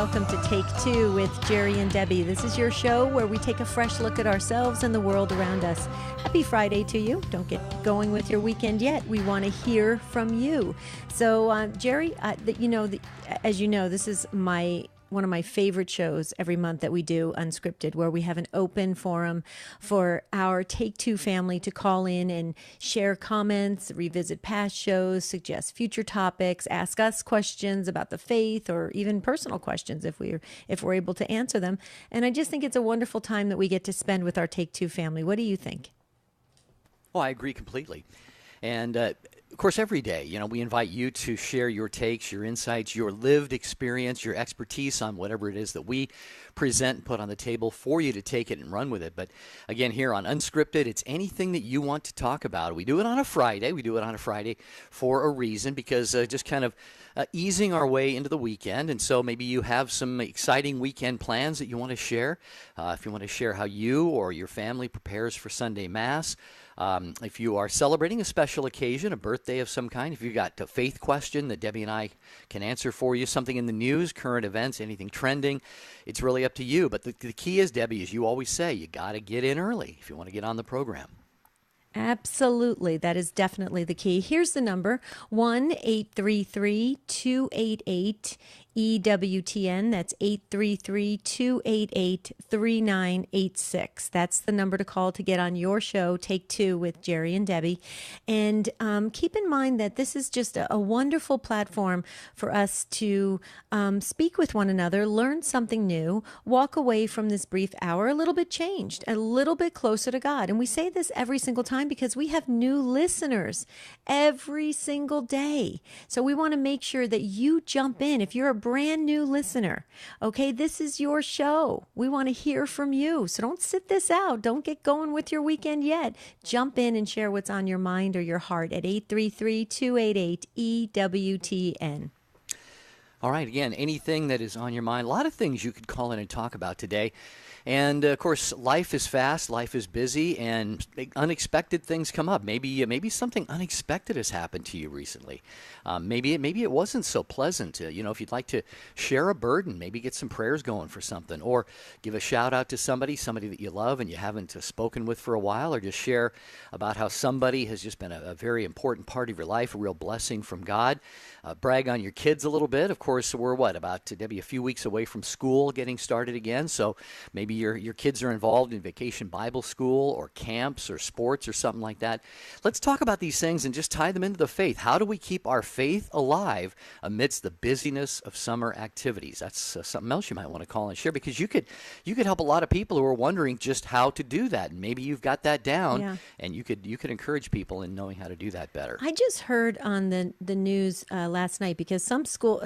welcome to Take Two with Jerry and Debbie. This is your show where we take a fresh look at ourselves and the world around us. Happy Friday to you. Don't get going with your weekend yet. We want to hear from you. So, Jerry, as you know, this is one of my favorite shows every month that we do, Unscripted, where we have an open forum for our Take Two family to call in and share comments, revisit past shows, suggest future topics, ask us questions about the faith, or even personal questions if we're able to answer them. And I just think it's a wonderful time that we get to spend with our Take Two family. What do you think? Well, I agree completely. And of course, every day, we invite you to share your takes, your insights, your lived experience, your expertise on whatever it is that we present and put on the table for you to take it and run with it. But again, here on Unscripted, it's anything that you want to talk about. We do it on a Friday. We do it on a Friday for a reason, because just kind of easing our way into the weekend. And so maybe you have some exciting weekend plans that you want to share. If you want to share how you or your family prepares for Sunday Mass, if you are celebrating a special occasion, a birthday of some kind, if you've got a faith question that Debbie and I can answer for you, something in the news, current events, anything trending, it's really up to you. But the key is, Debbie, as you always say, you got to get in early if you want to get on the program. Absolutely. That is definitely the key. Here's the number, 1-833-288 EWTN. That's 833-288-3986. That's the number to call to get on your show, Take Two with Jerry and Debbie. And keep in mind that this is just a wonderful platform for us to speak with one another, learn something new, walk away from this brief hour a little bit changed, a little bit closer to God. And we say this every single time because we have new listeners every single day. So we want to make sure that you jump in. If you're a brand new listener, okay, this is your show. We want to hear from you. So don't sit this out. Don't get going with your weekend yet. Jump in and share what's on your mind or your heart at 833-288-EWTN. All right, again, anything that is on your mind, a lot of things you could call in and talk about today. And, of course, life is fast, life is busy, and unexpected things come up. Maybe something unexpected has happened to you recently. Maybe it wasn't so pleasant. If you'd like to share a burden, maybe get some prayers going for something, or give a shout-out to somebody that you love and you haven't spoken with for a while, or just share about how somebody has just been a very important part of your life, a real blessing from God. Brag on your kids a little bit. Of course, we're, Debbie, a few weeks away from school getting started again, so maybe your kids are involved in vacation Bible school or camps or sports or something like that. Let's talk about these things and just tie them into the faith. How do we keep our faith alive amidst the busyness of summer activities? That's something else you might want to call and share, because you could help a lot of people who are wondering just how to do that. And maybe you've got that down, and you could encourage people in knowing how to do that better. I just heard on the news last night, because some school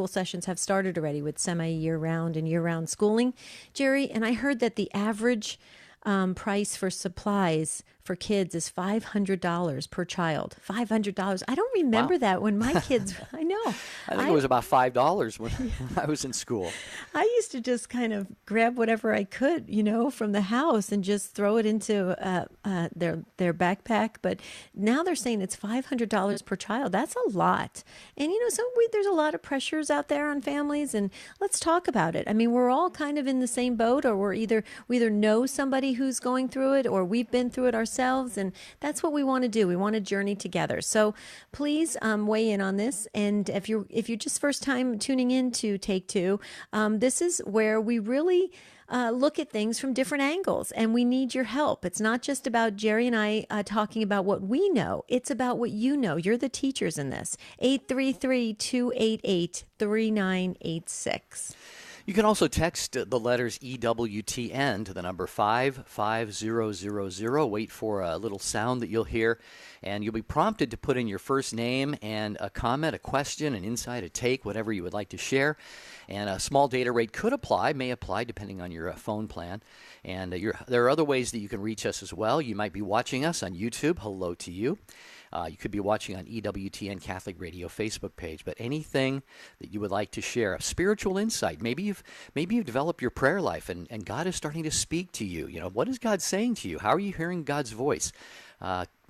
sessions have started already with semi-year-round and year-round schooling, Jerry, and I heard that the average price for supplies for kids is $500 per child. $500. I don't remember that when my kids, I know. I think it was about $5 when I was in school. I used to just kind of grab whatever I could, from the house and just throw it into their backpack. But now they're saying it's $500 per child. That's a lot. And, there's a lot of pressures out there on families, and let's talk about it. I mean, we're all kind of in the same boat, or we either know somebody who's going through it, or we've been through it ourselves, and that's what we want to do. We want to journey together. So please weigh in on this. And if you're just first time tuning in to Take Two, this is where we really look at things from different angles, and we need your help. It's not just about Jerry and I talking about what we know. It's about what you know. You're the teachers in this. 833-288-3986. You can also text the letters EWTN to the number 55000. Wait for a little sound that you'll hear, and you'll be prompted to put in your first name and a comment, a question, an insight, a take, whatever you would like to share. And a small data rate may apply depending on your phone plan. And there are other ways that you can reach us as well. You might be watching us on YouTube. Hello to you. You could be watching on EWTN Catholic Radio Facebook page, but anything that you would like to share, a spiritual insight. Maybe you've developed your prayer life and God is starting to speak to you. What is God saying to you? How are you hearing God's voice?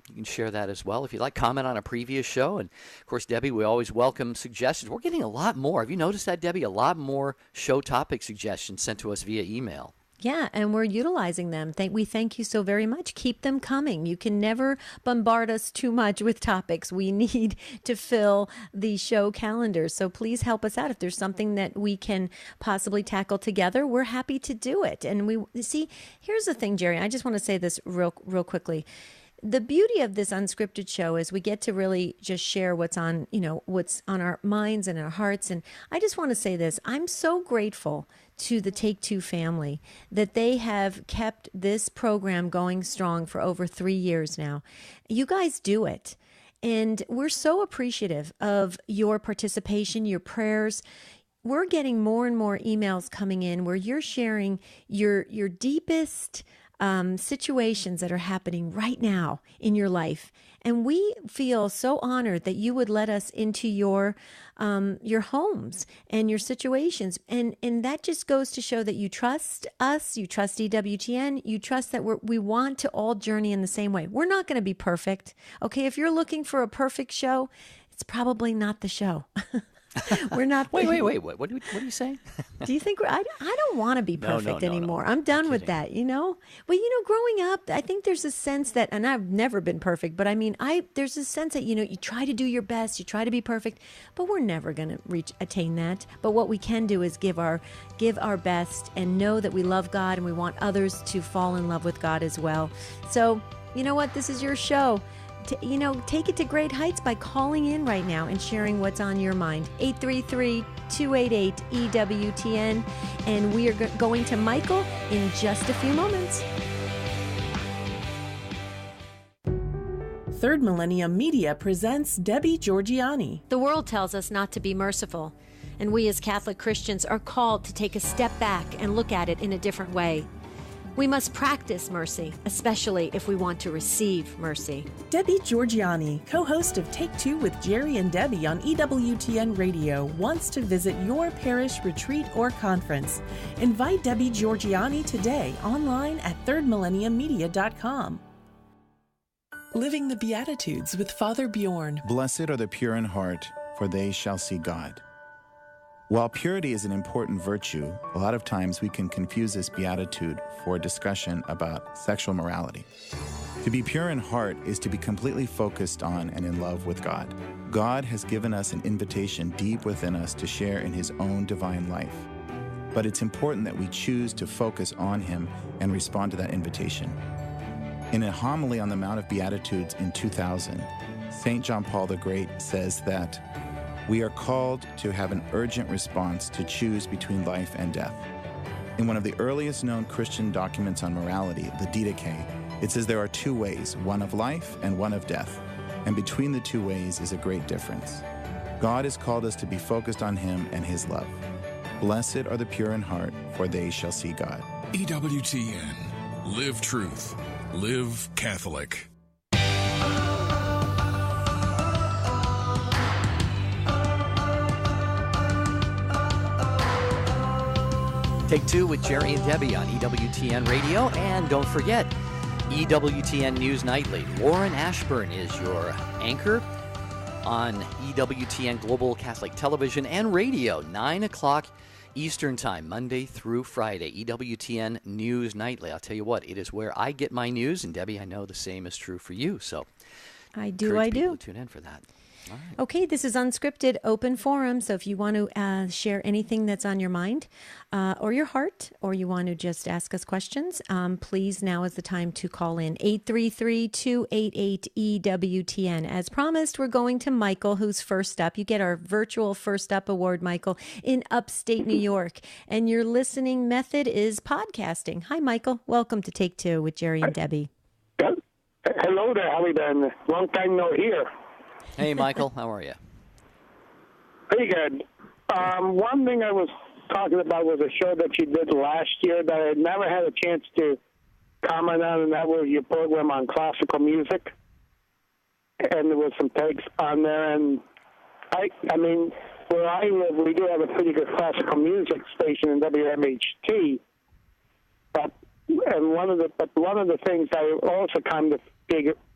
You can share that as well if you'd like. Comment on a previous show. And, of course, Debbie, we always welcome suggestions. We're getting a lot more. Have you noticed that, Debbie? A lot more show topic suggestions sent to us via email. Yeah, and we're utilizing them. We thank you so very much. Keep them coming. You can never bombard us too much with topics. We need to fill the show calendar. So please help us out. If there's something that we can possibly tackle together, we're happy to do it. And we see, here's the thing, Jerry. I just want to say this real quickly. The beauty of this unscripted show is we get to really just share what's on, what's on our minds and our hearts. And I just want to say this. I'm so grateful to the Take Two family that they have kept this program going strong for over 3 years now. You guys do it. And we're so appreciative of your participation, your prayers. We're getting more and more emails coming in where you're sharing your deepest situations that are happening right now in your life. And we feel so honored that you would let us into your homes and your situations. And that just goes to show that you trust us, you trust EWTN, you trust that we want to all journey in the same way. We're not going to be perfect. Okay, if you're looking for a perfect show, it's probably not the show. We're not. Wait. What are you saying? Do you think I don't want to be perfect anymore? No. I'm done with that, Well, growing up, I think there's a sense that, and I've never been perfect, but I mean, there's a sense that, you try to do your best, you try to be perfect, but we're never going to attain that. But what we can do is give our best and know that we love God and we want others to fall in love with God as well. So, you know what? This is your show. Take it to great heights by calling in right now and sharing what's on your mind. 833-288-EWTN. And we are going to Michael in just a few moments. Third Millennium Media presents Debbie Georgianni. The world tells us not to be merciful, and we as Catholic Christians are called to take a step back and look at it in a different way. We must practice mercy, especially if we want to receive mercy. Debbie Georgianni, co-host of Take Two with Jerry and Debbie on EWTN Radio, wants to visit your parish retreat or conference. Invite Debbie Georgianni today online at thirdmillenniummedia.com. Living the Beatitudes with Father Bjorn. Blessed are the pure in heart, for they shall see God. While purity is an important virtue, a lot of times we can confuse this beatitude for a discussion about sexual morality. To be pure in heart is to be completely focused on and in love with God. God has given us an invitation deep within us to share in His own divine life. But it's important that we choose to focus on Him and respond to that invitation. In a homily on the Mount of Beatitudes in 2000, St. John Paul the Great says that we are called to have an urgent response to choose between life and death. In one of the earliest known Christian documents on morality, the Didache, it says there are two ways, one of life and one of death. And between the two ways is a great difference. God has called us to be focused on Him and His love. Blessed are the pure in heart, for they shall see God. EWTN. Live truth. Live Catholic. Take Two with Jerry and Debbie on EWTN Radio. And don't forget, EWTN News Nightly. Warren Ashburn is your anchor on EWTN Global Catholic Television and Radio, 9 o'clock Eastern Time, Monday through Friday. EWTN News Nightly. I'll tell you what, it is where I get my news. And Debbie, I know the same is true for you. So I encourage people to tune in for that. All right. Okay, this is Unscripted Open Forum. So if you want to share anything that's on your mind or your heart, or you want to just ask us questions, please, now is the time to call in. 833-288-EWTN. As promised, we're going to Michael, who's first up. You get our virtual First Up Award, Michael, in upstate New York. And your listening method is podcasting. Hi, Michael. Welcome to Take Two with Jerry and Debbie. Hello there. How are you been? Long time no hear. Hey, Michael, how are you? Pretty good. One thing I was talking about was a show that you did last year that I never had a chance to comment on, and that was your program on classical music. And there was some takes on there, and I mean, where I live, we do have a pretty good classical music station in WMHT. But one of the things I also kind of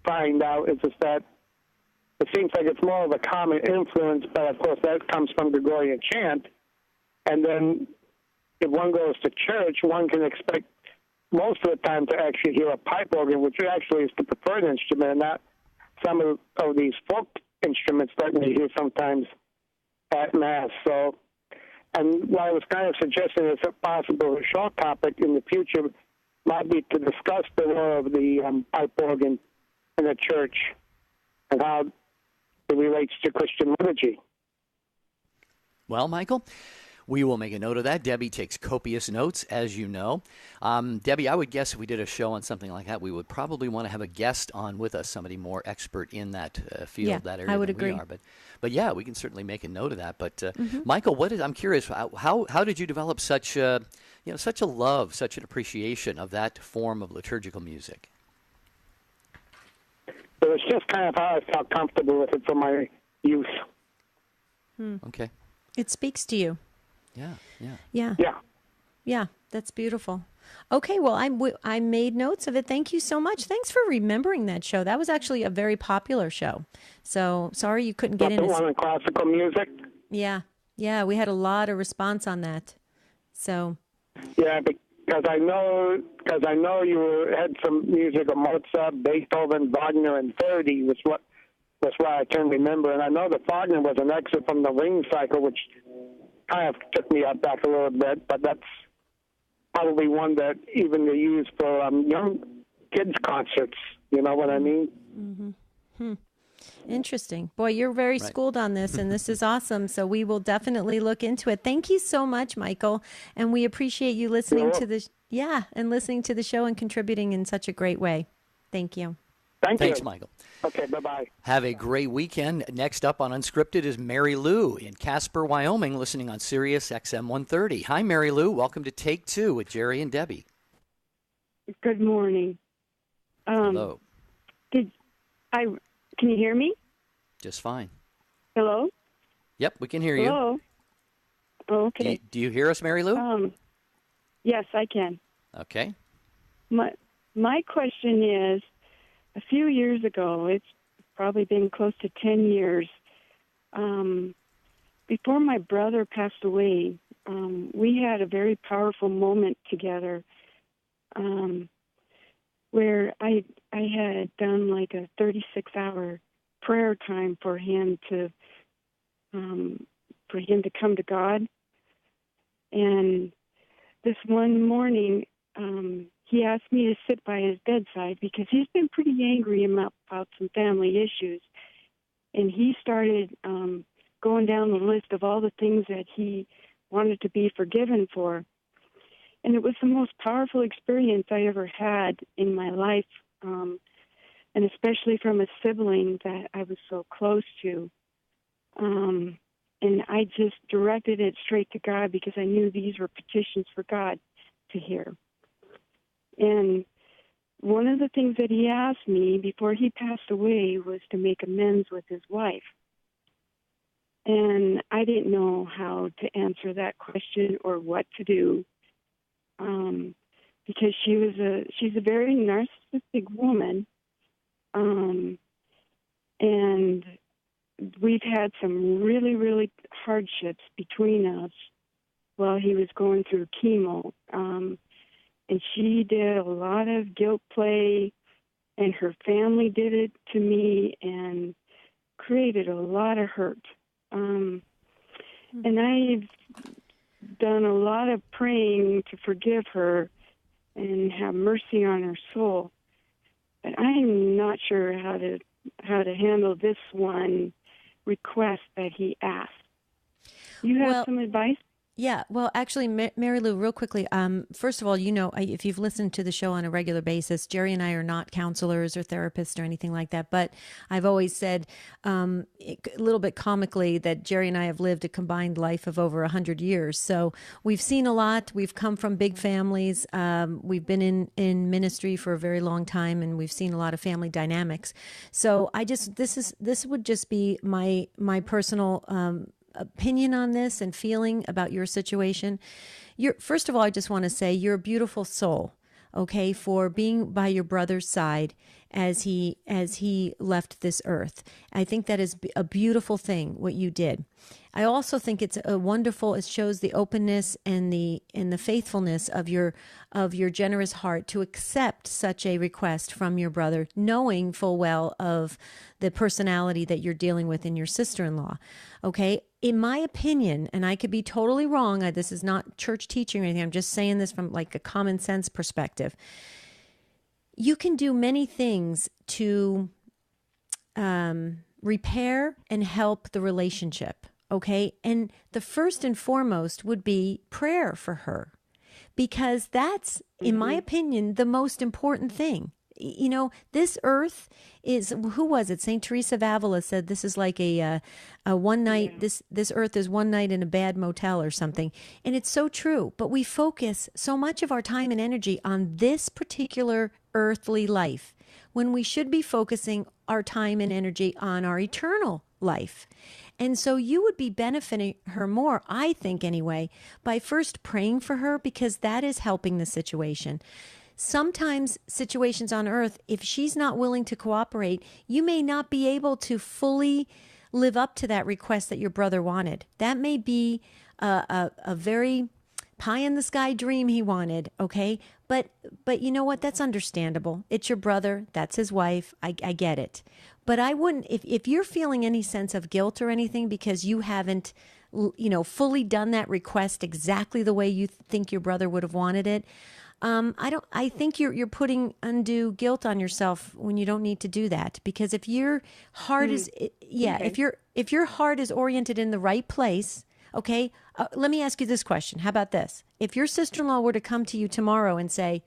find out is that it seems like it's more of a common influence, but of course that comes from Gregorian chant. And then if one goes to church, one can expect most of the time to actually hear a pipe organ, which actually is the preferred instrument, and not some of these folk instruments that we hear sometimes at Mass. So, and what I was kind of suggesting is a possible short topic in the future might be to discuss the role of the pipe organ in the church and how it relates to Christian liturgy. Well, Michael, we will make a note of that. Debbie takes copious notes, as you know. Debbie, I would guess if we did a show on something like that, we would probably want to have a guest on with us, somebody more expert in that field, that area I would than agree. we are. But yeah, we can certainly make a note of that. But Michael, I'm curious, how did you develop such a love, such an appreciation of that form of liturgical music? It was just kind of how I felt comfortable with it from my youth. Okay. It speaks to you. Yeah. Yeah, that's beautiful. Okay, well, I made notes of it. Thank you so much. Thanks for remembering that show. That was actually a very popular show. So sorry you couldn't get in. The one in classical music? Yeah, we had a lot of response on that. So. Yeah, because I know you had some music of Mozart, Beethoven, Wagner, and Verdi, was why I can remember. And I know that Wagner was an excerpt from the Ring Cycle, which kind of took me back a little bit, but that's probably one that even they use for young kids' concerts. You know what I mean? Mm-hmm. Interesting. Boy, you're very schooled on this, and this is awesome. So we will definitely look into it. Thank you so much, Michael, and we appreciate you listening to the listening to the show and contributing in such a great way. Thank you. Thanks, Michael. Okay, bye-bye. Have a great weekend. Next up on Unscripted is Mary Lou in Casper, Wyoming, listening on Sirius XM 130. Hi, Mary Lou. Welcome to Take Two with Jerry and Debbie. Good morning. Hello. Can you hear me? Just fine. Hello? Yep, we can hear you. Hello? Oh, okay. Do you hear us, Mary Lou? Yes, I can. Okay. My question is, a few years ago, it's probably been close to 10 years, before my brother passed away, we had a very powerful moment together where I had done like a 36-hour prayer time for him to come to God. And this one morning, he asked me to sit by his bedside because he's been pretty angry about some family issues. And he started going down the list of all the things that he wanted to be forgiven for. And it was the most powerful experience I ever had in my life, and especially from a sibling that I was so close to. And I just directed it straight to God because I knew these were petitions for God to hear. And one of the things that he asked me before he passed away was to make amends with his wife. And I didn't know how to answer that question or what to do, because she's a very narcissistic woman, and we've had some really, really hardships between us while he was going through chemo. And she did a lot of guilt play, and her family did it to me and created a lot of hurt. And I've done a lot of praying to forgive her and have mercy on her soul. But I'm not sure how to handle this one request that he asked. You have some advice? Yeah, well, actually, Mary Lou, real quickly, first of all, if you've listened to the show on a regular basis, Jerry and I are not counselors or therapists or anything like that, but I've always said a little bit comically that Jerry and I have lived a combined life of over 100 years. So we've seen a lot. We've come from big families. We've been in ministry for a very long time, and we've seen a lot of family dynamics. So this would just be my personal opinion on this and feeling about your situation. First of all, I just want to say you're a beautiful soul. okay, for being by your brother's side as he left this earth. I think that is a beautiful thing what you did. I also think it's a wonderful. It shows the openness and the faithfulness of your generous heart to accept such a request from your brother, knowing full well of the personality that you're dealing with in your sister-in-law. Okay, in my opinion, and I could be totally wrong. This is not church teaching or anything. I'm just saying this from like a common sense perspective. You can do many things to repair and help the relationship. Okay. And the first and foremost would be prayer for her, because that's, in my opinion, the most important thing. You know, this earth is, who was it? St. Teresa of Avila said this is like a one night, this earth is one night in a bad motel or something. And it's so true. But we focus so much of our time and energy on this particular earthly life when we should be focusing our time and energy on our eternal life. And so you would be benefiting her more, I think anyway, by first praying for her, because that is helping the situation. Sometimes situations on earth, if she's not willing to cooperate, you may not be able to fully live up to that request that your brother wanted. That may be a very pie in the sky dream he wanted, okay? But you know what? That's understandable. It's your brother. That's his wife. I get it. But I wouldn't, if you're feeling any sense of guilt or anything because you haven't, fully done that request exactly the way you think your brother would have wanted it, I think you're putting undue guilt on yourself when you don't need to do that. Because if your heart okay. if your heart is oriented in the right place, okay, let me ask you this question. How about this? If your sister-in-law were to come to you tomorrow and say,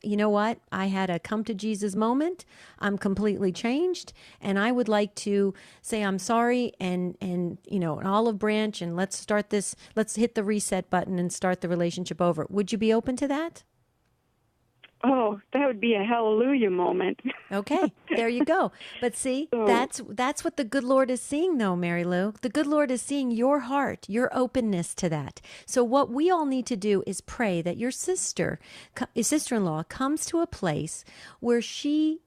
you know what? I had a come to Jesus moment. I'm completely changed. And I would like to say I'm sorry and an olive branch, and let's start this. Let's hit the reset button and start the relationship over. Would you be open to that? Oh, that would be a hallelujah moment. Okay, there you go. But see, that's what the good Lord is seeing, though, Mary Lou. The good Lord is seeing your heart, your openness to that. So what we all need to do is pray that your sister-in-law comes to a place where she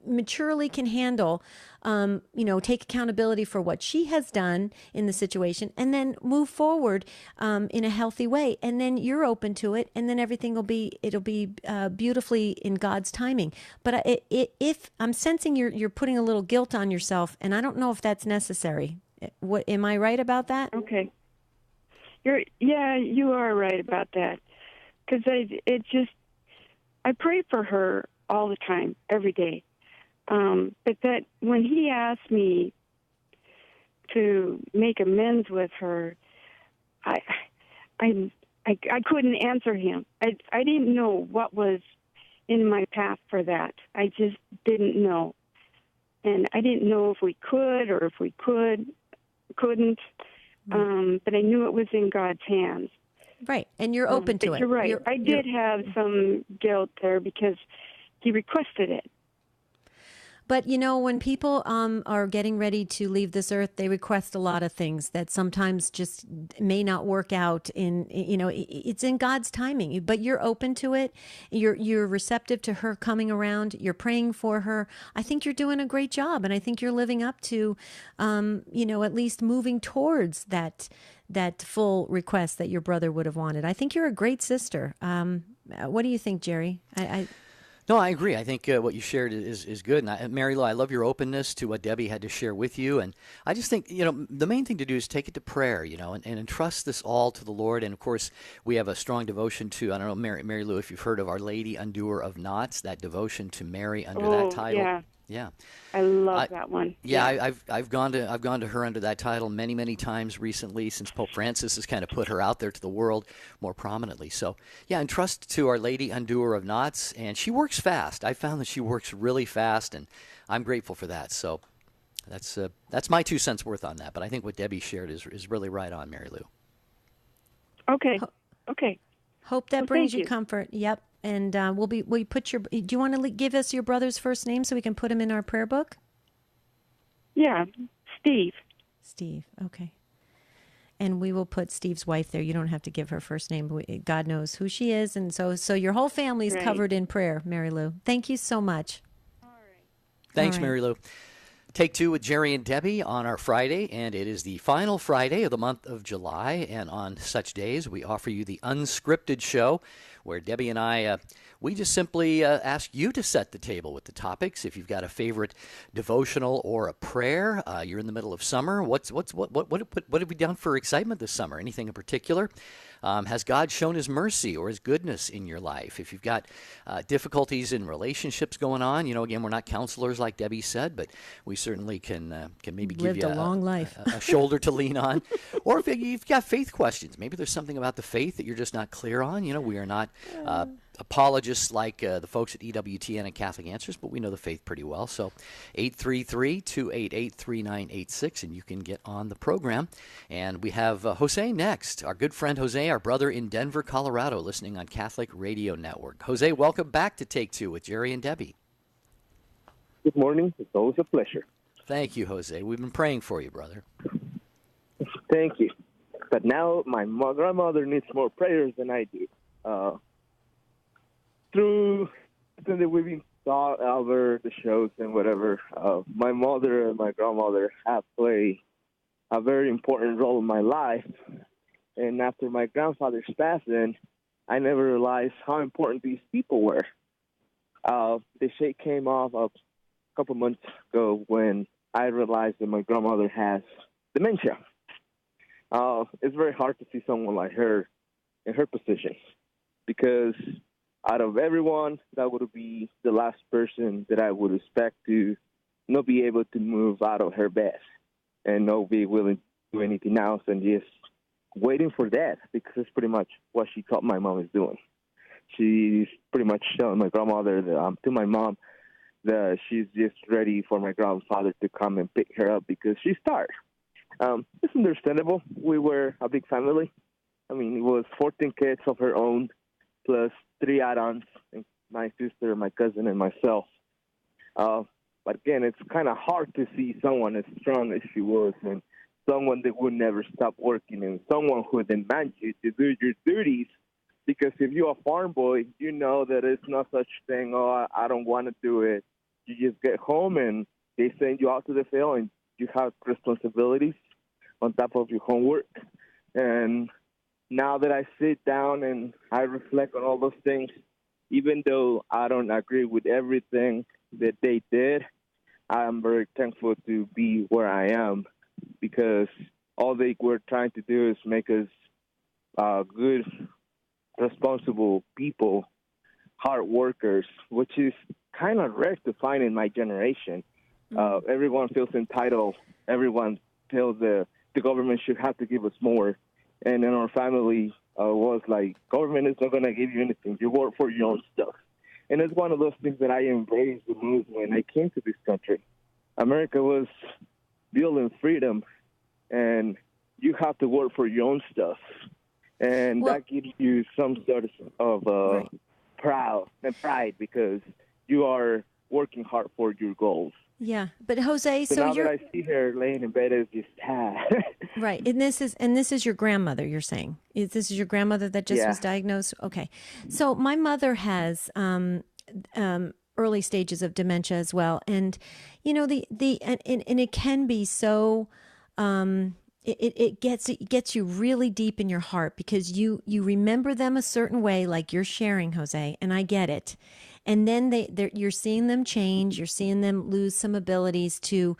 maturely can handle, take accountability for what she has done in the situation, and then move forward in a healthy way. And then you're open to it, and then everything will be beautifully in God's timing. But if I'm sensing you're putting a little guilt on yourself, and I don't know if that's necessary. What am I right about that? Okay. You are right about that, because I pray for her all the time, every day. But that when he asked me to make amends with her, I couldn't answer him. I didn't know what was in my path for that. I just didn't know, and I didn't know if we could or if we couldn't. But I knew it was in God's hands. Right, and you're open to it. You're right. I did have some guilt there because he requested it. But, when people are getting ready to leave this earth, they request a lot of things that sometimes just may not work out it's in God's timing, but you're open to it. You're receptive to her coming around. You're praying for her. I think you're doing a great job. And I think you're living up to, at least moving towards that full request that your brother would have wanted. I think you're a great sister. What do you think, Jerry? No, I agree. I think what you shared is good. And Mary Lou, I love your openness to what Debbie had to share with you. And I just think, the main thing to do is take it to prayer, and entrust this all to the Lord. And, of course, we have a strong devotion to, I don't know, Mary Lou, if you've heard of Our Lady Undoer of Knots, that devotion to Mary under that title. Yeah. I love that one. Yeah, I've gone to her under that title many, many times recently since Pope Francis has kind of put her out there to the world more prominently. So, yeah, entrust to Our Lady Undoer of Knots, and she works fast. I found that she works really fast, and I'm grateful for that. So that's my 2 cents worth on that. But I think what Debbie shared is really right on, Mary Lou. Okay. Hope that brings you comfort. Yep. And do you want to give us your brother's first name so we can put him in our prayer book? Yeah, Steve. Steve, okay. and we will put Steve's wife there. You don't have to give her first name. God knows who she is. And so your whole family is covered in prayer, Mary Lou. Thank you so much. All right. Thanks, All right. Mary Lou. Take Two with Jerry and Debbie on our Friday, and it is the final Friday of the month of July. And on such days, we offer you the Unscripted show, where Debbie and I, we just simply ask you to set the table with the topics. If you've got a favorite devotional or a prayer, you're in the middle of summer. What have we done for excitement this summer? Anything in particular? Has God shown His mercy or His goodness in your life? If you've got difficulties in relationships going on, again, we're not counselors like Debbie said, but we certainly can maybe give Lived you a long life. a shoulder to lean on. Or if you've got faith questions, maybe there's something about the faith that you're just not clear on. We are not apologists like the folks at EWTN and Catholic Answers, but we know the faith pretty well. So 833-288-3986, and you can get on the program. And we have Jose next, our good friend Jose, our brother in Denver, Colorado, listening on Catholic Radio Network. Jose, welcome back to Take Two with Jerry and Debbie. Good morning. It's always a pleasure. Thank you, Jose. We've been praying for you, brother. Thank you. But now my grandmother needs more prayers than I do. Through that we've been taught over the shows and whatever, my mother and my grandmother have played a very important role in my life. And after my grandfather's passing, I never realized how important these people were. The shade came off a couple months ago when I realized that my grandmother has dementia. It's very hard to see someone like her in her position, because out of everyone, that would be the last person that I would expect to not be able to move out of her bed and not be willing to do anything else and just waiting for death, because it's pretty much what she thought my mom is doing. She's pretty much telling my grandmother to my mom that she's just ready for my grandfather to come and pick her up because she's tired. It's understandable. We were a big family. I mean, it was 14 kids of her own, plus 3 add-ons, my sister, my cousin, and myself. But again, it's kind of hard to see someone as strong as she was, and someone that would never stop working, and someone who demands you to do your duties. Because if you're a farm boy, you know that it's not such thing, I don't want to do it. You just get home, and they send you out to the field, and you have responsibilities on top of your homework. And now that I sit down and I reflect on all those things, even though I don't agree with everything that they did, I'm very thankful to be where I am, because all they were trying to do is make us good, responsible people, hard workers, which is kind of rare to find in my generation. Everyone feels entitled. Everyone feels the government should have to give us more. And in our family was like, government is not going to give you anything. You work for your own stuff. And it's one of those things that I embraced the most when I came to this country. America was built in freedom, and you have to work for your own stuff. And that gives you some sort of pride, because you are working hard for your goals. Yeah, but Jose, so now you're that I see her laying in bed, it's just right, and this is your grandmother. You're saying this is your grandmother that just was diagnosed. Okay, so my mother has early stages of dementia as well, and and it can be so. It gets you really deep in your heart, because you remember them a certain way, like you're sharing, Jose, and I get it. And then you're seeing them change, you're seeing them lose some abilities to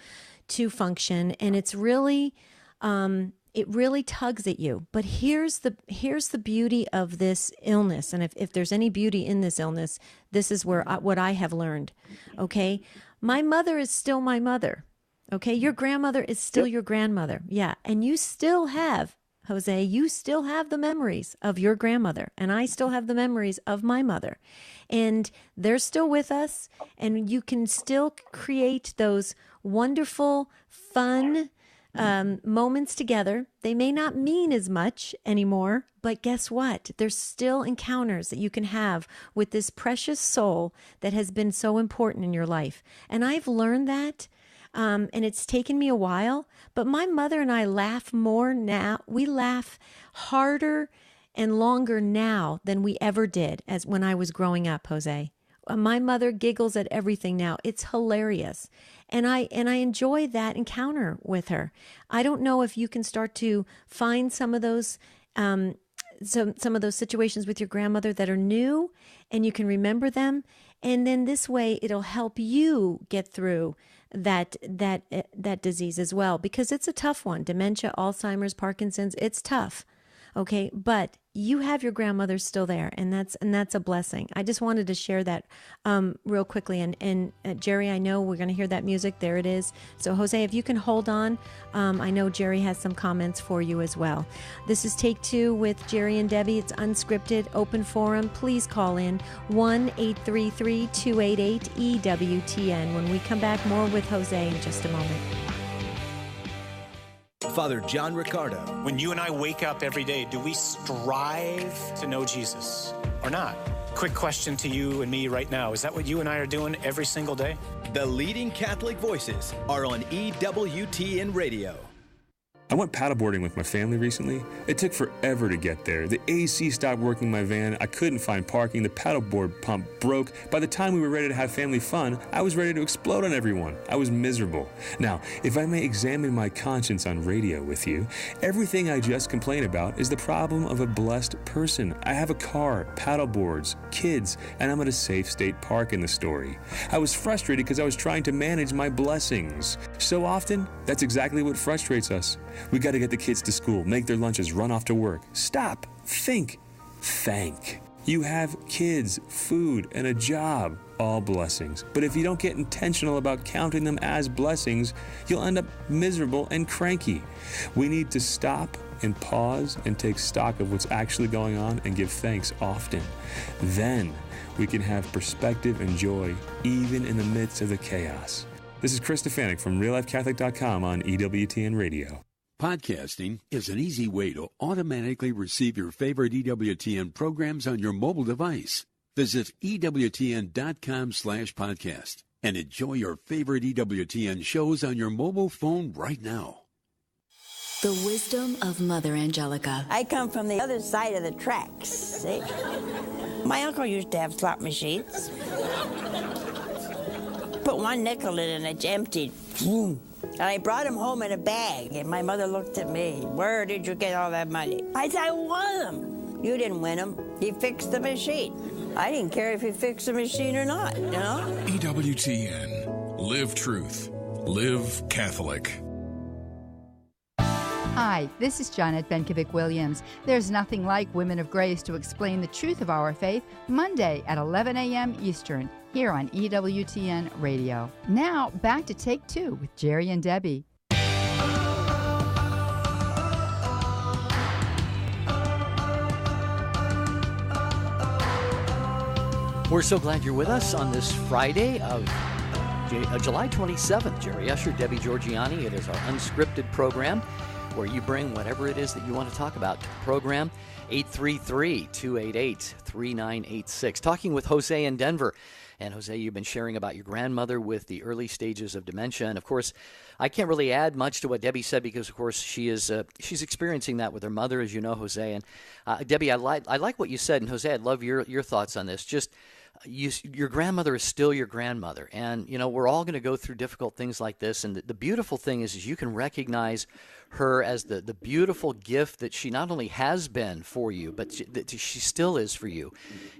function, and it's really it really tugs at you. But here's the beauty of this illness, and if there's any beauty in this illness, this is where what I have learned. Okay, my mother is still my mother. Okay, your grandmother is still your grandmother. Yeah, and you still have, Jose, you still have the memories of your grandmother, and I still have the memories of my mother. And they're still with us, and you can still create those wonderful, fun moments together. They may not mean as much anymore, but guess what? There's still encounters that you can have with this precious soul that has been so important in your life. And I've learned that. And it's taken me a while, but my mother and I laugh more now. We laugh harder and longer now than we ever did as when I was growing up, Jose. My mother giggles at everything now. It's hilarious. And I enjoy that encounter with her. I don't know if you can start to find some of those some of those situations with your grandmother that are new and you can remember them, and then this way it'll help you get through that disease as well, because it's a tough one. Dementia, Alzheimer's, Parkinson's, it's tough. Okay, but you have your grandmother still there, and that's a blessing. I just wanted to share that real quickly. And Jerry, I know we're going to hear that music. There it is. So Jose, if you can hold on, I know Jerry has some comments for you as well. This is Take Two with Jerry and Debbie. It's unscripted, open forum. Please call in 1-833-288-EWTN. When we come back, more with Jose in just a moment. Father John Ricardo. When you and I wake up every day, do we strive to know Jesus or not? Quick question to you and me right now. Is that what you and I are doing every single day? The leading Catholic voices are on EWTN Radio. I went paddleboarding with my family recently. It took forever to get there. The AC stopped working in my van. I couldn't find parking. The paddleboard pump broke. By the time we were ready to have family fun, I was ready to explode on everyone. I was miserable. Now, if I may examine my conscience on radio with you, everything I just complained about is the problem of a blessed person. I have a car, paddleboards, kids, and I'm at a safe state park in the story. I was frustrated because I was trying to manage my blessings. So often, that's exactly what frustrates us. We got to get the kids to school, make their lunches, run off to work. Stop, think, thank. You have kids, food, and a job, all blessings. But if you don't get intentional about counting them as blessings, you'll end up miserable and cranky. We need to stop and pause and take stock of what's actually going on and give thanks often. Then we can have perspective and joy even in the midst of the chaos. This is Chris Stefanik from RealLifeCatholic.com on EWTN Radio. Podcasting is an easy way to automatically receive your favorite EWTN programs on your mobile device. Visit EWTN.com/podcast and enjoy your favorite EWTN shows on your mobile phone right now. The wisdom of Mother Angelica. I come from the other side of the tracks, see? My uncle used to have slot machines. Put one nickel in and it's emptied. Boom. And I brought him home in a bag, and my mother looked at me. Where did you get all that money? I said, I won them. You didn't win them. He fixed the machine. I didn't care if he fixed the machine or not, you know? EWTN. Live truth. Live Catholic. Hi, this is Janet Benkovic-Williams. There's nothing like Women of Grace to explain the truth of our faith, Monday at 11 a.m. Eastern, here on EWTN Radio. Now, back to Take Two with Jerry and Debbie. We're so glad you're with us on this Friday of July 27th. Jerry Usher, Debbie Georgianni. It is our unscripted program where you bring whatever it is that you want to talk about to the program. 833-288-3986. Talking with Jose in Denver. And Jose, you've been sharing about your grandmother with the early stages of dementia. And of course, I can't really add much to what Debbie said because, of course, she's experiencing that with her mother, as you know, Jose. And Debbie, I like what you said. And Jose, I'd love your thoughts on this. Just your grandmother is still your grandmother. And, you know, we're all going to go through difficult things like this. And the beautiful thing is you can recognize her as the beautiful gift that she not only has been for you, but that she still is for you.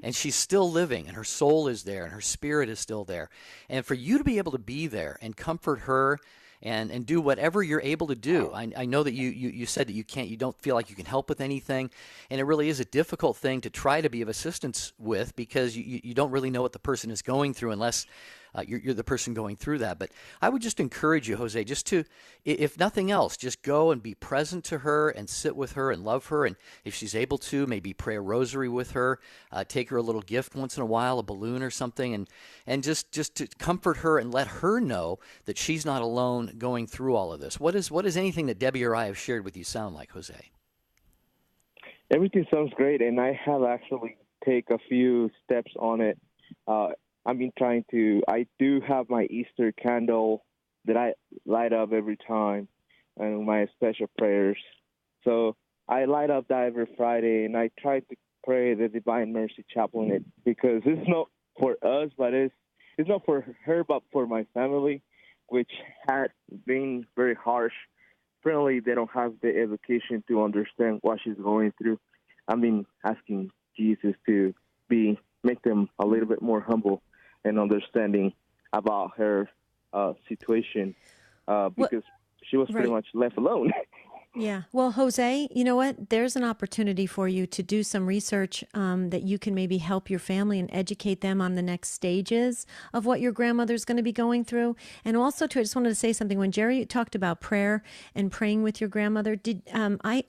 And she's still living, and her soul is there, and her spirit is still there. And for you to be able to be there and comfort her and do whatever you're able to do. I know that you said that you don't feel like you can help with anything, and it really is a difficult thing to try to be of assistance with because you don't really know what the person is going through unless you're the person going through that. But I would just encourage you, Jose, just to, if nothing else, just go and be present to her and sit with her and love her. And if she's able to, maybe pray a rosary with her, take her a little gift once in a while, a balloon or something, and just to comfort her and let her know that she's not alone going through all of this. What is anything that Debbie or I have shared with you sound like, Jose? Everything sounds great, and I have actually take a few steps on it. I do have my Easter candle that I light up every time, and my special prayers. So I light up that every Friday, and I try to pray the Divine Mercy Chaplain because it's not for us, but it's not for her, but for my family, which had been very harsh. Apparently, they don't have the education to understand what she's going through. I've been asking Jesus to make them a little bit more humble and understanding about her situation because she was pretty much left alone. Yeah. Well, Jose, you know what? There's an opportunity for you to do some research that you can maybe help your family and educate them on the next stages of what your grandmother's going to be going through. And also, too, I just wanted to say something. When Jerry talked about prayer and praying with your grandmother,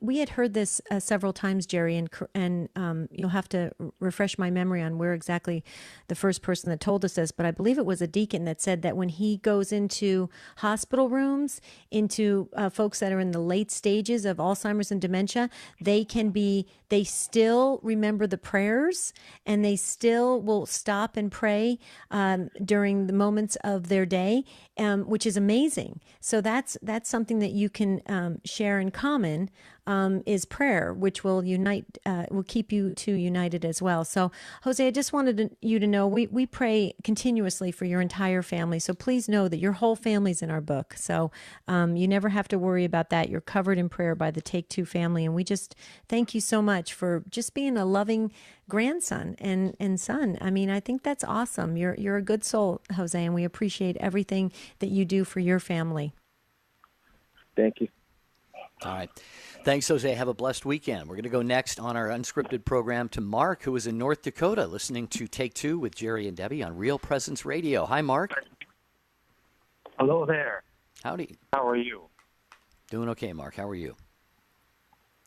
we had heard this several times, Jerry, and you'll have to refresh my memory on where exactly the first person that told us this, but I believe it was a deacon that said that when he goes into hospital rooms, into folks that are in the late stages of Alzheimer's and dementia, they still remember the prayers, and they still will stop and pray during the moments of their day, which is amazing. So that's something that you can share in common, is prayer, which will unite, will keep you two united as well. So, Jose, I just wanted you to know we pray continuously for your entire family. So please know that your whole family's in our book. So you never have to worry about that. You're covered in prayer by the Take Two family. And we just thank you so much for just being a loving grandson and son. I mean, I think that's awesome. You're a good soul, Jose, and we appreciate everything that you do for your family. Thank you. All right. Thanks, Jose. Have a blessed weekend. We're going to go next on our Unscripted program to Mark, who is in North Dakota, listening to Take Two with Jerry and Debbie on Real Presence Radio. Hi, Mark. Hello there. Howdy. How are you? Doing okay, Mark. How are you?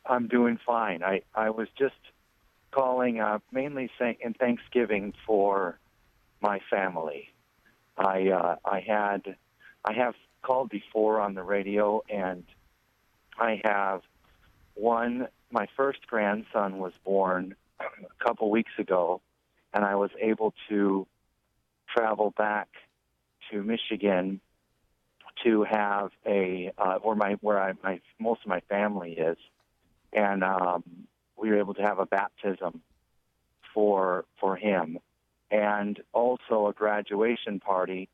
I'm doing fine. I was just calling mainly in Thanksgiving for my family. I have called before on the radio, and I have my first grandson was born a couple weeks ago, and I was able to travel back to Michigan to have where most of my family is, and we were able to have a baptism for him, and also a graduation party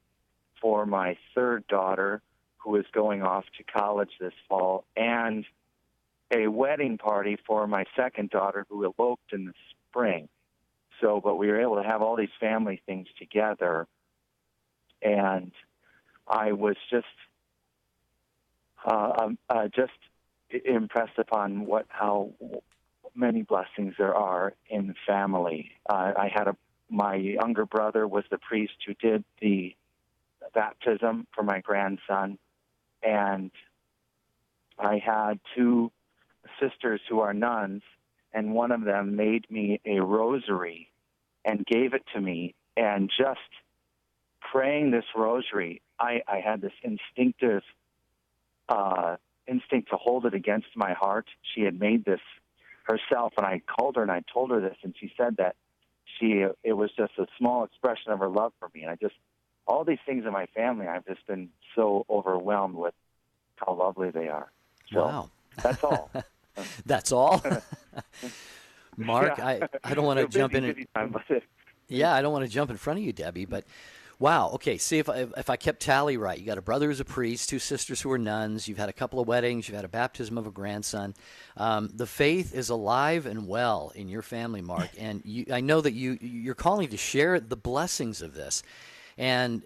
for my third daughter, who is going off to college this fall, and a wedding party for my second daughter, who eloped in the spring. But we were able to have all these family things together, and I was just impressed upon how many blessings there are in the family. My younger brother was the priest who did the baptism for my grandson, and I had two sisters who are nuns, and one of them made me a rosary and gave it to me, and just praying this rosary, I had this instinct to hold it against my heart. She had made this herself, and I called her and I told her this, and she said that it was just a small expression of her love for me. And all these things in my family, I've just been so overwhelmed with how lovely they are. So wow. That's all. That's all? Mark, yeah. I don't want to jump in. Yeah, I don't want to jump in front of you, Debbie, but wow. Okay, see if I kept tally right. You got a brother who's a priest, two sisters who are nuns. You've had a couple of weddings. You've had a baptism of a grandson. The faith is alive and well in your family, Mark. And I know that you're calling to share the blessings of this. And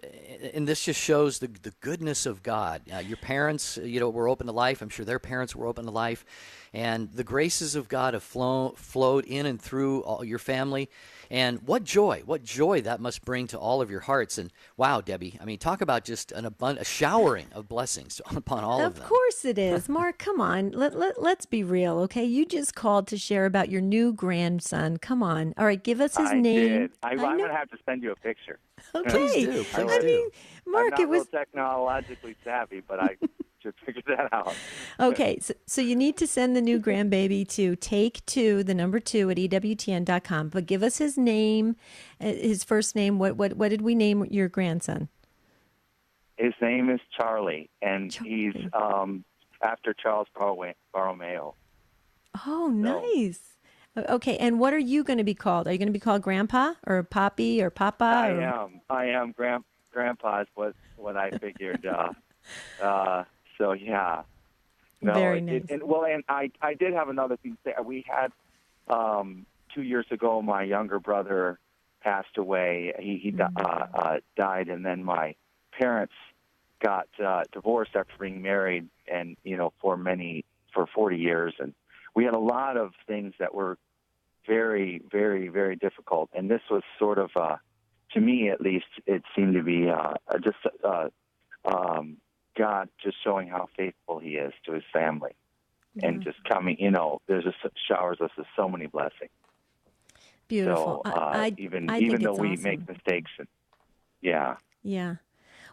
this just shows the goodness of God. Your parents, were open to life. I'm sure their parents were open to life. And the graces of God have flowed in and through all your family. And what joy that must bring to all of your hearts. And wow, Debbie, I mean, talk about just a showering of blessings upon all of them. Of course it is. Mark, come on. Let's be real, okay? You just called to share about your new grandson. Come on. All right, give us his name. I'm going to have to send you a picture. Okay. Please do. Mark, I'm not real technologically savvy, but I should figure that out. Okay, so you need to send the new grandbaby to Take2, the number 2 at EWTN.com. But give us his name, his first name. What did we name your grandson? His name is Charlie, and he's after Charles Borromeo. Oh, nice. Okay, and what are you going to be called? Are you going to be called Grandpa or Poppy or Papa? I am. Grandpa is what I figured. So yeah. No, Very nice. And I did have another thing to say. We had 2 years ago, my younger brother passed away. He died, and then my parents got divorced after being married, and for 40 years, and we had a lot of things that were very, very, very difficult. And this was sort of, to me at least, it seemed to be God just showing how faithful He is to His family, and just coming. There's just showers us with so many blessings. Beautiful. So even though we make mistakes, yeah.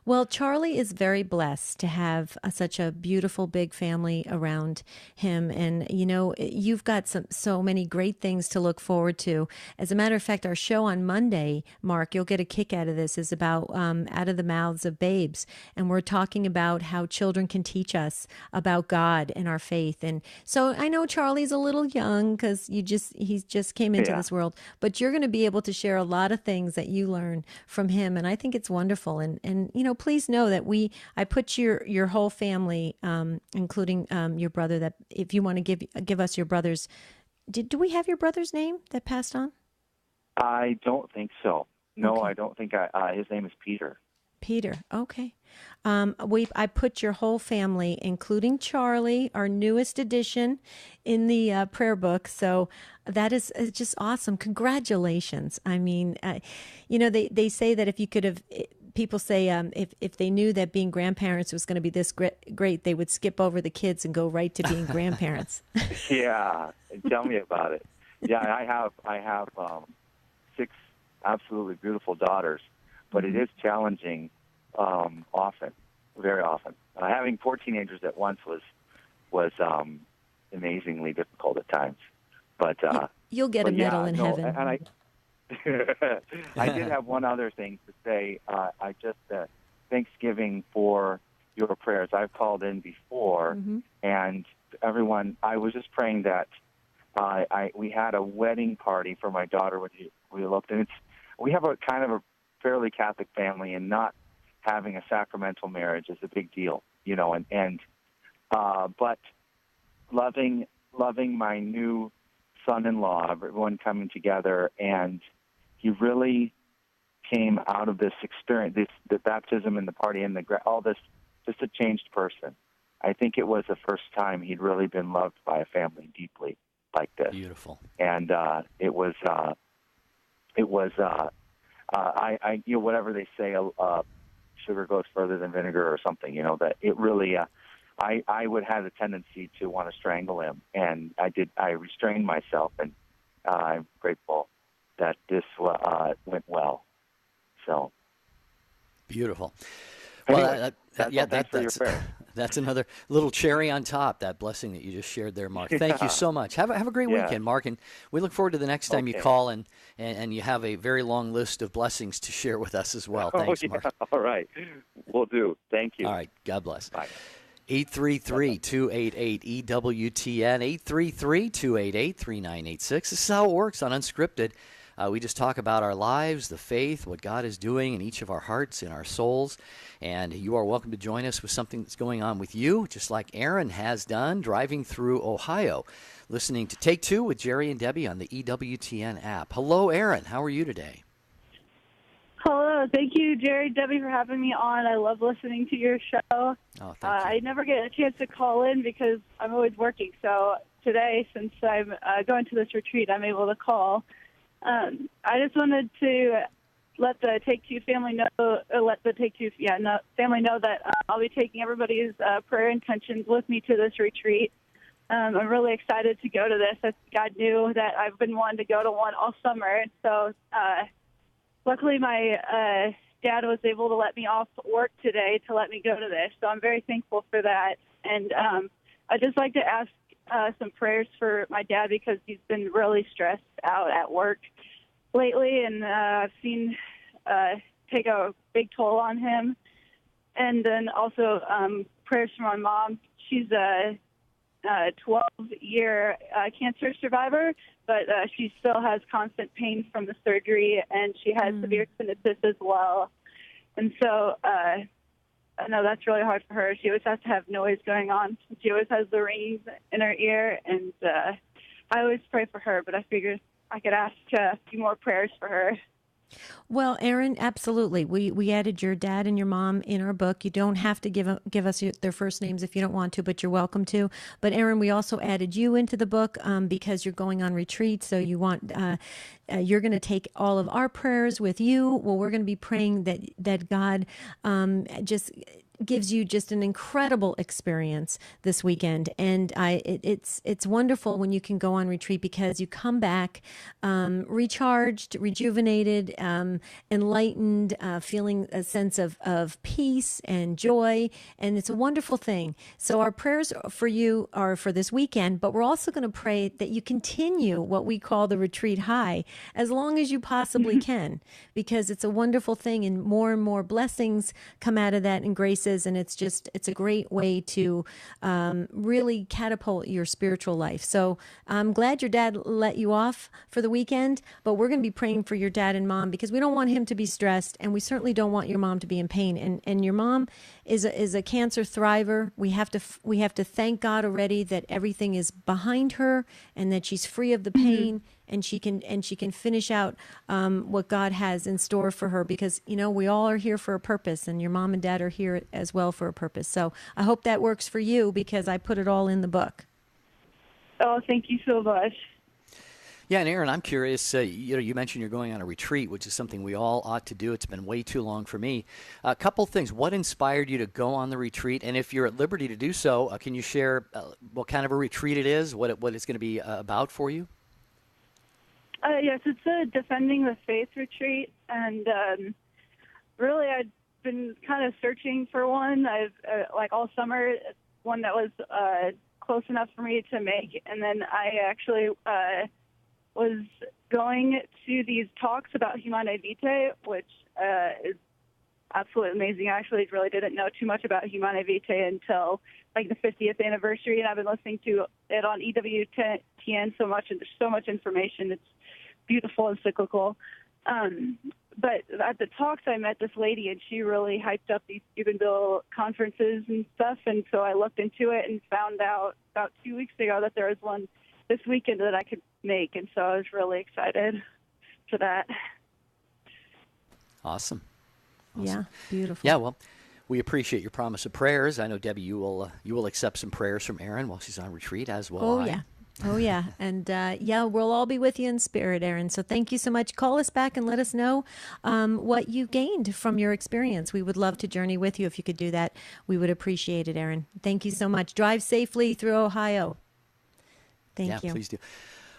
Well, Charlie is very blessed to have such a beautiful big family around him. And, you've got so many great things to look forward to. As a matter of fact, our show on Monday, Mark, you'll get a kick out of this, is about Out of the Mouths of Babes. And we're talking about how children can teach us about God and our faith. And so I know Charlie's a little young because he just came into this world, but you're going to be able to share a lot of things that you learn from him. And I think it's wonderful. And please know that I put your whole family, including your brother, that if you want to give us your brother's, do we have your brother's name that passed on? I don't think so. No, Okay. I don't think his name is Peter. Peter. Okay. I put your whole family, including Charlie, our newest addition, in the prayer book. So that is just awesome. Congratulations. I mean, they say that if you could have, people say if they knew that being grandparents was going to be this great, they would skip over the kids and go right to being grandparents. Yeah, tell me about it. Yeah, I have 6 absolutely beautiful daughters, but it is challenging often, very often. Having 4 teenagers at once was amazingly difficult at times. But you'll get a medal in heaven. And I did have one other thing to say. I just Thanksgiving for your prayers. I've called in before, and everyone. I was just praying that we had a wedding party for my daughter when we eloped, and we have a kind of a fairly Catholic family, and not having a sacramental marriage is a big deal, but loving my new son-in-law, everyone coming together, and he really came out of this experience, the baptism and the party and all this, just a changed person. I think it was the first time he'd really been loved by a family deeply like this. Beautiful. And it was whatever they say, sugar goes further than vinegar or something. That it really. I would have a tendency to want to strangle him, and I restrained myself, and I'm grateful that this went well. So beautiful. Anyway, well, that's another little cherry on top, that blessing that you just shared there, Mark. Thank you so much. Have a great weekend, Mark, and we look forward to the next time you call and you have a very long list of blessings to share with us as well. Thanks, Mark. All right. Will do. Thank you. All right. God bless. Bye. 833-288-EWTN, 833-288-3986. This is how it works on Unscripted. We just talk about our lives, the faith, what God is doing in each of our hearts, in our souls. And you are welcome to join us with something that's going on with you, just like Aaron has done, driving through Ohio, listening to Take Two with Jerry and Debbie on the EWTN app. Hello, Aaron. How are you today? Hello. Thank you, Jerry, Debbie, for having me on. I love listening to your show. Oh, thank you. I never get a chance to call in because I'm always working. So today, since I'm going to this retreat, I'm able to call. I just wanted to let the Take Two family know, family know that I'll be taking everybody's prayer intentions with me to this retreat. I'm really excited to go to this. God knew that I've been wanting to go to one all summer, and so luckily my dad was able to let me off work today to let me go to this. So I'm very thankful for that. And I'd just like to ask some prayers for my dad because he's been really stressed out at work lately, and I've seen take a big toll on him. And then also prayers for my mom. She's a 12-year cancer survivor, but she still has constant pain from the surgery, and she has severe tinnitus as well. And so I know that's really hard for her. She always has to have noise going on. She always has the rings in her ear, and I always pray for her, but I figured I could ask a few more prayers for her. Well, Aaron, absolutely. We added your dad and your mom in our book. You don't have to give us their first names if you don't want to, but you're welcome to. But Aaron, we also added you into the book because you're going on retreat. So you want you're going to take all of our prayers with you. Well, we're going to be praying that God just gives you just an incredible experience this weekend. And it's wonderful when you can go on retreat because you come back recharged, rejuvenated, enlightened, feeling a sense of peace and joy. And it's a wonderful thing. So our prayers for you are for this weekend, but we're also going to pray that you continue what we call the retreat high as long as you possibly can, because it's a wonderful thing and more blessings come out of that and graces. And it's a great way to really catapult your spiritual life. So I'm glad your dad let you off for the weekend, but we're going to be praying for your dad and mom because we don't want him to be stressed, and we certainly don't want your mom to be in pain. And your mom is a cancer thriver. We have to thank God already that everything is behind her and that she's free of the pain. And she can finish out what God has in store for her, because we all are here for a purpose, and your mom and dad are here as well for a purpose. So I hope that works for you because I put it all in the book. Oh, thank you so much. Yeah, and Aaron, I'm curious. You mentioned you're going on a retreat, which is something we all ought to do. It's been way too long for me. A couple things. What inspired you to go on the retreat? And if you're at liberty to do so, can you share what kind of a retreat it is? What it's going to be about for you? Yes, it's a Defending the Faith retreat, and really I've been kind of searching for one. I've all summer, one that was close enough for me to make, and then I actually was going to these talks about Humanae Vitae, which is absolutely amazing. I actually really didn't know too much about Humanae Vitae until the 50th anniversary, and I've been listening to it on EWTN so much, and there's so much information. It's beautiful and cyclical. But at the talks, I met this lady, and she really hyped up these Steubenville conferences and stuff, and so I looked into it and found out about 2 weeks ago that there was one this weekend that I could make, and so I was really excited for that. Awesome. Yeah, beautiful. Yeah, well, we appreciate your promise of prayers. I know, Debbie, you will accept some prayers from Aaron while she's on retreat, as well. Oh, yeah. And, we'll all be with you in spirit, Aaron. So thank you so much. Call us back and let us know what you gained from your experience. We would love to journey with you. If you could do that, we would appreciate it, Aaron. Thank you so much. Drive safely through Ohio. Thank you. Yeah, please do.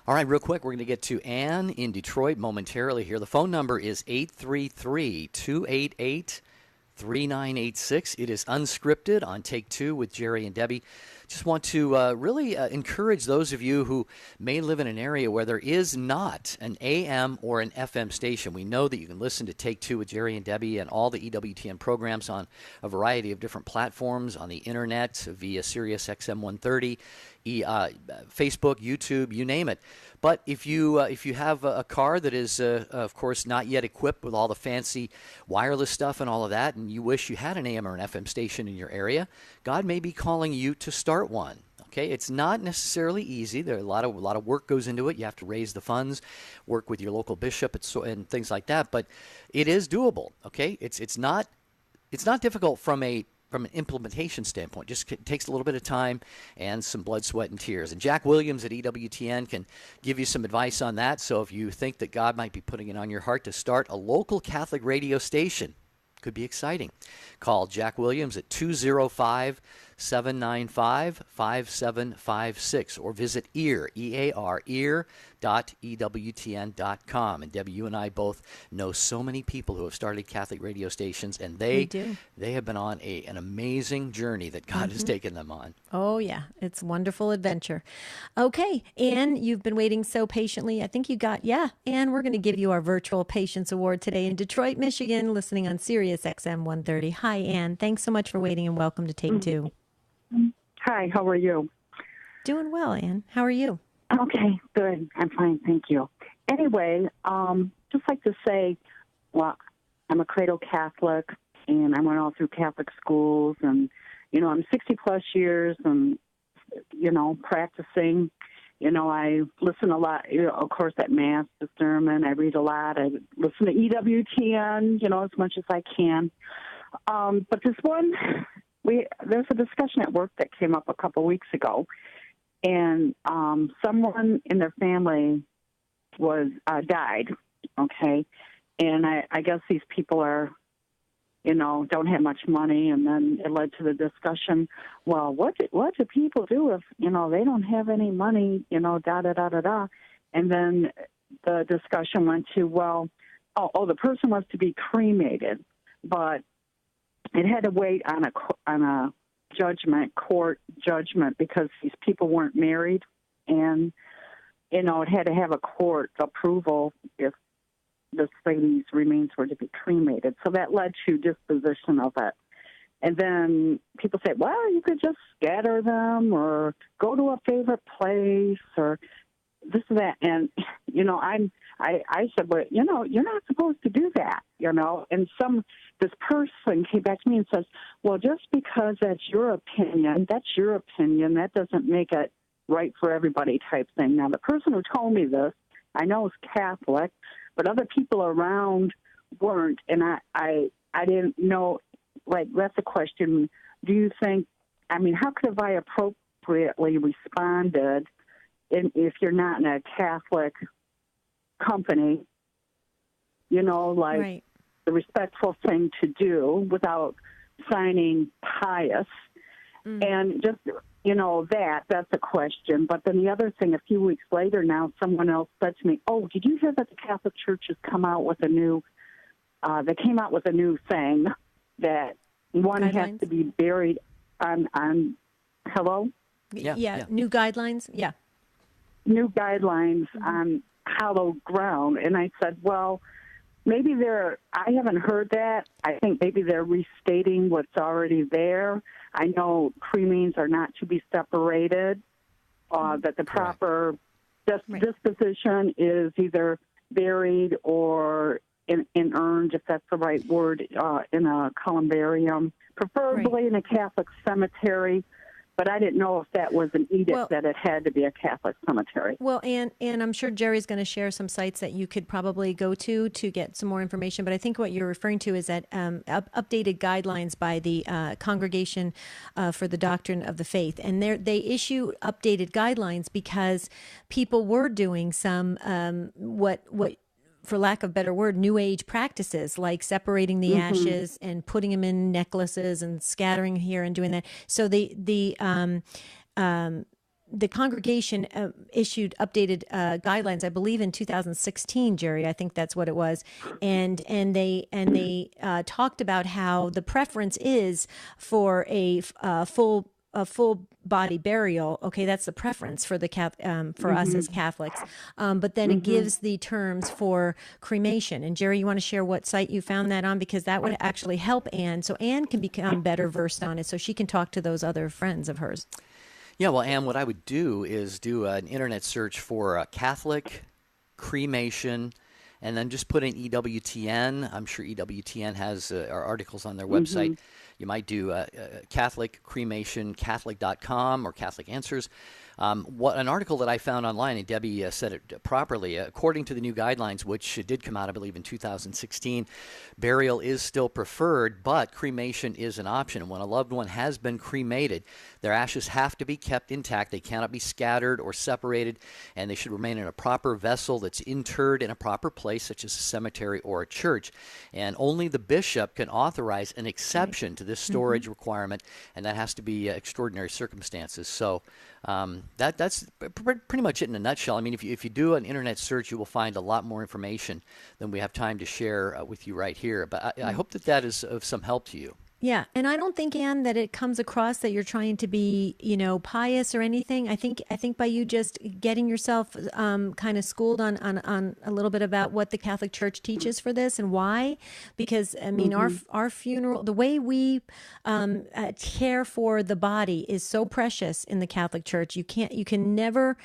All right, real quick, we're going to get to Ann in Detroit momentarily here. The phone number is 833-288-3986. It is Unscripted on Take Two with Jerry and Debbie. Just want to really encourage those of you who may live in an area where there is not an AM or an FM station. We know that you can listen to Take Two with Jerry and Debbie and all the EWTN programs on a variety of different platforms, on the internet, via Sirius XM 130, Facebook, YouTube, you name it. But if you have a car that is, of course, not yet equipped with all the fancy wireless stuff and all of that, and you wish you had an AM or an FM station in your area, God may be calling you to start one. Okay, it's not necessarily easy. There are a lot of work goes into it. You have to raise the funds, work with your local bishop, and things like that. But it is doable. Okay, it's not difficult from an implementation standpoint. Just takes a little bit of time and some blood, sweat, and tears. And Jack Williams at EWTN can give you some advice on that. So if you think that God might be putting it on your heart to start a local Catholic radio station, could be exciting. Call Jack Williams at 205 795-5756, or visit EAR, E-A-R, ear.ewtn.com. And Debbie, you and I both know so many people who have started Catholic radio stations, and they have been on an amazing journey that God has taken them on. Oh, yeah. It's a wonderful adventure. Okay, Ann, you've been waiting so patiently. I think you got, Ann, we're going to give you our Virtual Patience Award today in Detroit, Michigan, listening on Sirius XM 130. Hi, Ann. Thanks so much for waiting, and welcome to Take Two. Hi, how are you? Doing well, Ann. How are you? Okay, good. I'm fine, thank you. Anyway, just like to say, well, I'm a cradle Catholic, and I went all through Catholic schools, and, I'm 60-plus years and, practicing. I listen a lot, of course, at Mass, the sermon. I read a lot. I listen to EWTN, as much as I can. But this one, there's a discussion at work that came up a couple weeks ago, and someone in their family was died, okay? And I guess these people are, don't have much money, and then it led to the discussion, well, what do people do if, they don't have any money, da-da-da-da-da. And then the discussion went to, well, the person was to be cremated, but it had to wait on a court judgment, because these people weren't married, and it had to have a court approval if this lady's remains were to be cremated. So that led to disposition of it. And then people say, well, you could just scatter them or go to a favorite place or this and that. And I said, well, you're not supposed to do that, And this person came back to me and says, well, just because that's your opinion. That doesn't make it right for everybody type thing. Now, the person who told me this, I know is Catholic, but other people around weren't. And I didn't know, that's a question. Do you think, how could have I appropriately responded if you're not in a Catholic company, right. The respectful thing to do without signing pious. And just, that's a question. But then the other thing, a few weeks later now, someone else said to me, oh, did you hear that the Catholic Church has come out with a new, they came out with a new thing that one has to be buried on hello? Yeah, new guidelines, yeah. New guidelines on hallowed ground. And I said, well, maybe I haven't heard that. I think maybe they're restating what's already there. I know cremains are not to be separated, that the proper disposition is either buried or inurned, if that's the right word, in a columbarium, preferably in a Catholic cemetery. But I didn't know if that was an edict that it had to be a Catholic cemetery. Well, and I'm sure Jerry's going to share some sites that you could probably go to get some more information. But I think what you're referring to is that updated guidelines by the Congregation for the Doctrine of the Faith. And they issue updated guidelines because people were doing some what for lack of a better word, New Age practices, like separating the ashes and putting them in necklaces and scattering here and doing that. So the congregation issued updated guidelines, I believe in 2016, Jerry. I think that's what it was, and they talked about how the preference is for a full body burial. Okay, that's the preference for for us as Catholics. But then it gives the terms for cremation. And Jerry, you want to share what site you found that on, because that would actually help Ann, so Ann can become better versed on it, so she can talk to those other friends of hers. Yeah, well, Ann, what I would do is do an internet search for Catholic cremation, and then just put in EWTN. I'm sure EWTN has our articles on their website. You might do Catholic cremation, Catholic.com or Catholic Answers. What an article that I found online, and Debbie said it properly, according to the new guidelines, which did come out, I believe, in 2016, burial is still preferred, but cremation is an option. And when a loved one has been cremated, their ashes have to be kept intact. They cannot be scattered or separated, and they should remain in a proper vessel that's interred in a proper place, such as a cemetery or a church. And only the bishop can authorize an exception to this storage requirement, and that has to be extraordinary circumstances. So that's pretty much it in a nutshell. I mean, if you do an internet search, you will find a lot more information than we have time to share with you right here. But I hope that is of some help to you. Yeah, and I don't think, Ann, that it comes across that you're trying to be, pious or anything. I think by you just getting yourself kind of schooled on a little bit about what the Catholic Church teaches for this and why, because I mean our funeral, the way we care for the body is so precious in the Catholic Church. You can never.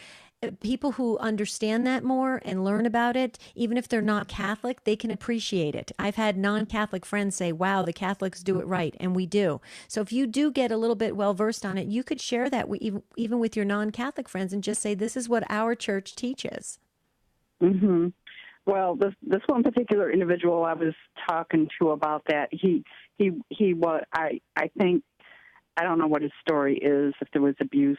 People who understand that more and learn about it, even if they're not Catholic, they can appreciate it. I've had non-Catholic friends say, wow, the Catholics do it right, and we do. So if you do get a little bit well-versed on it, you could share that even with your non-Catholic friends and just say, this is what our church teaches. Mm-hmm. Well, this one particular individual I was talking to about that, he was, I think, I don't know what his story is, if there was abuse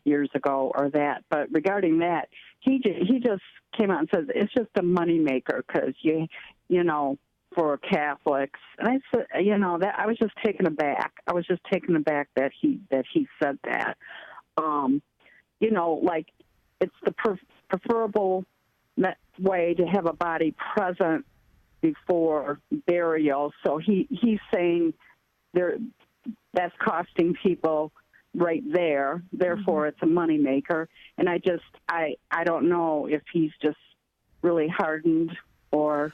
years ago or that, but regarding that, he just came out and says it's just a moneymaker because for Catholics, and I said, that I was just taken aback. That he said that. Like it's the preferable way to have a body present before burial. So he's saying that's costing people right there. Therefore, it's a moneymaker. And I don't know if he's just really hardened or.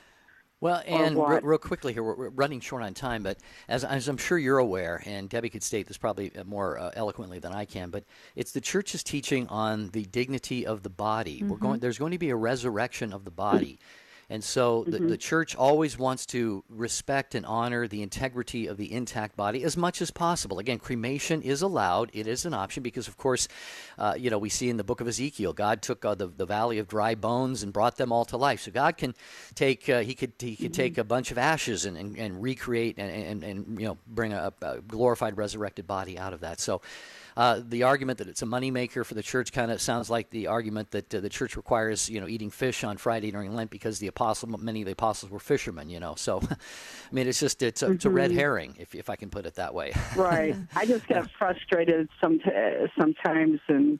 Well, and real quickly here, we're running short on time, but as I'm sure you're aware, and Debbie could state this probably more eloquently than I can, but it's the Church's teaching on the dignity of the body. There's going to be a resurrection of the body. And so the Church always wants to respect and honor the integrity of the intact body as much as possible. Again, cremation is allowed. It is an option because, of course, we see in the book of Ezekiel, God took the valley of dry bones and brought them all to life. So God can take, he could take a bunch of ashes and recreate and bring a glorified, resurrected body out of that. So the argument that it's a moneymaker for the Church kind of sounds like the argument that the Church requires, eating fish on Friday during Lent because many of the apostles were fishermen, So, I mean, it's a red herring, if I can put it that way. Right. I just get frustrated sometimes in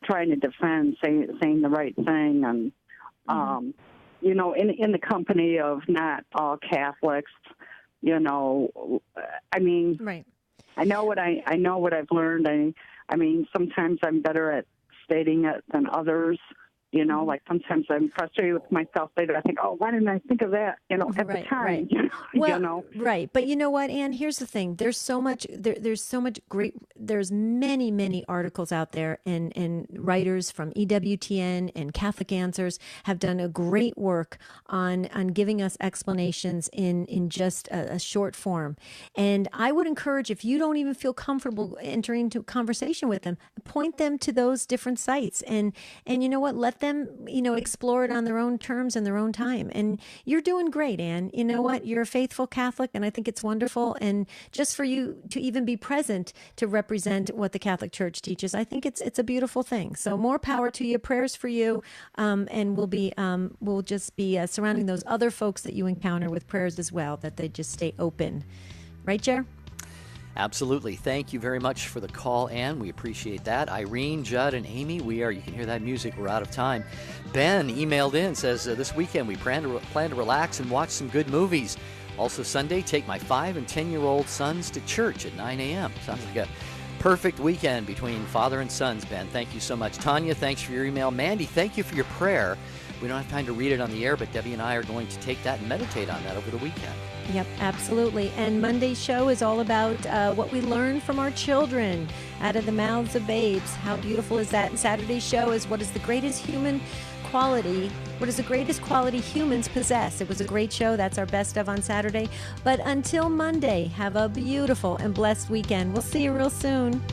trying to defend saying the right thing, and in the company of not all Catholics, I mean. Right. I know what I've learned. I mean, sometimes I'm better at stating it than others. Like sometimes I'm frustrated with myself later. I think, why didn't I think of that? At the time. Well, right. But you know what, Ann? Here's the thing. There's so much. There's so much great. There's many articles out there, and writers from EWTN and Catholic Answers have done a great work on giving us explanations in just a short form. And I would encourage, if you don't even feel comfortable entering into a conversation with them, point them to those different sites, and you know what, let them explore it on their own terms and their own time. And you're doing great, Ann. You know what? You're a faithful Catholic, and I think it's wonderful. And just for you to even be present to represent what the Catholic Church teaches, I think it's a beautiful thing. So more power to you. Prayers for you, and we'll just be surrounding those other folks that you encounter with prayers as well, that they just stay open. Right, Jer? Absolutely. Thank you very much for the call, Ann. We appreciate that. Irene, Judd, and Amy, you can hear that music. We're out of time. Ben emailed in, says, this weekend we plan to relax and watch some good movies. Also Sunday, take my 5 and 10-year-old sons to church at 9 a.m. Sounds like a perfect weekend between father and sons, Ben. Thank you so much. Tanya, thanks for your email. Mandy, thank you for your prayer. We don't have time to read it on the air, but Debbie and I are going to take that and meditate on that over the weekend. Yep, absolutely. And Monday's show is all about what we learn from our children out of the mouths of babes. How beautiful is that? And Saturday's show is what is the greatest quality humans possess. It was a great show. That's our best of on Saturday. But until Monday, have a beautiful and blessed weekend. We'll see you real soon.